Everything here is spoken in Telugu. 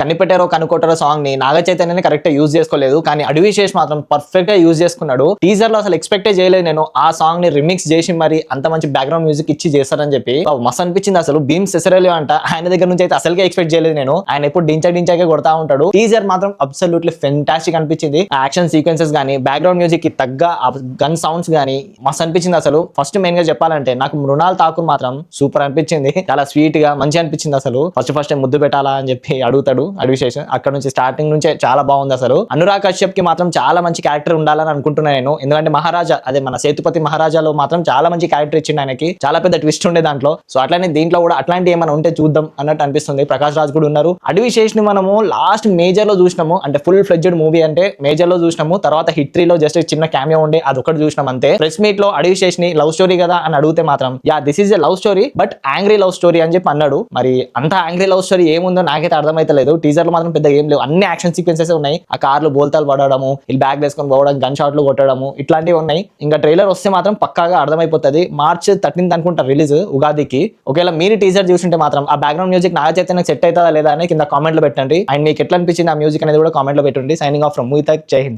కనిపెట్టారో కనుకోటారో సాంగ్ ని నాగ చైతన్యని కరెక్ట్ యూజ్ చేసుకోలేదు, కానీ అడవి శేష్ మాత్రం పర్ఫెక్ట్ గా యూజ్ చేసుకున్నాడు. టీజర్ లో అసలు ఎక్స్పెక్టే చేయలేదు నేను ఆ సాంగ్ ని రిమిక్స్ చేసి మరి అంత మంచి బ్యాక్గ్రౌండ్ మ్యూజిక్ ఇచ్చి చేస్తారని చెప్పి. మస్తు అనిపించింది అసలు. భీమ్ సెసరేలియో అంట, ఆయన దగ్గర నుంచి అయితే అసలుకే ఎక్స్పెక్ట్ చేయలేదు నేను. ఆయన ఎప్పుడు డించాకే కొడతా ఉంటాడు. టీజర్ మాత్రం అబ్సల్యూట్లీ ఫెంటాస్టిక్ అనిపించింది. యాక్షన్ సీక్వెన్సెస్ గానీ, బ్యాక్గ్రౌండ్ మ్యూజిక్ కి తగ్గ గన్ సౌండ్స్ గానీ మస్తు అనిపించింది అసలు. ఫస్ట్ మెయిన్ గా చెప్పాలంటే నాకు మృణాల్ ఠాకూర్ మాత్రం సూపర్ అనిపించింది. చాలా స్వీట్ గా మంచి అనిపించింది అసలు. ఫస్ట్ ముద్దు పెట్టాలా అని చెప్పి అడుగుతాడు అడివిశేష్. అక్కడ నుంచి స్టార్టింగ్ నుంచే చాలా బాగుంది అసలు. అనురాగ్ కశ్యప్ కి మాత్రం చాలా మంచి క్యారెక్టర్ ఉండాలని అనుకుంటున్నాను నేను. ఎందుకంటే మహారాజా, అదే మన సేతుపతి మహారాజాలో మాత్రం చాలా మంచి క్యారెక్టర్ ఇచ్చిండు ఆయనకి. చాలా పెద్ద ట్విస్ట్ ఉండే దాంట్లో. సో అట్లానే దీంట్లో కూడా అట్లాంటి ఏమైనా ఉంటే చూద్దాం అన్నట్టు అనిపిస్తుంది. ప్రకాష్ రాజ్ కూడా ఉన్నారు. అడివిశేష్ ని మనము లాస్ట్ మేజర్ లో చూసినాము, అంటే ఫుల్ ఫ్లెడ్జ్డ్ మూవీ అంటే మేజర్ లో చూసినాము. తర్వాత హిట్ 3 లో జస్ట్ చిన్న క్యామియో ఉండే, అది ఒకటి చూసినాం అంతే. ప్రెస్ మీట్ లో అడివిశేష్ ని లవ్ స్టోరీ కదా అని అడిగితే మాత్రం yeah this is a love story but angry love story అని చెప్పి అన్నాడు. మరి అంత యాంగ్రీ లవ్ స్టోరీ ఏముందో నాకైతే అర్థమైతలేదు. టీజర్ లో మాత్రం పెద్ద ఏం లేవు, అన్ని యాక్షన్ సీక్వెన్సెస్ ఉన్నాయి. ఆ కార్లు బోల్తాలు పడడము, వీళ్ళు బ్యాగ్ వేసుకొని పోవడం, గన్ షాట్లు కొట్టడము, ఇట్లాంటివి ఉన్నాయి. ఇంకా ట్రైలర్ వస్తే మాత్రం పక్కాగా అర్థమైపోతుంది. March 13th అనుకుంటా రిలీజ్ ఉగాదికి. ఒకవేళ మీరు టీజర్ చూసింటే మాత్రం ఆ బ్యాక్గ్రౌండ్ మ్యూజిక్ నాగ చైతన్యకి సెట్ అవుతుందా లేదా అని కింద కామెంట్ లో పెట్టండి. అండ్ మీకు ఎట్లా అనిపించింది ఆ మ్యూజిక్ అనేది కూడా కామెంట్ లో పెట్టండి. సైనింగ్ ఆఫ్ ఫ్రమ్ మూవీ తక్. జై హింద్.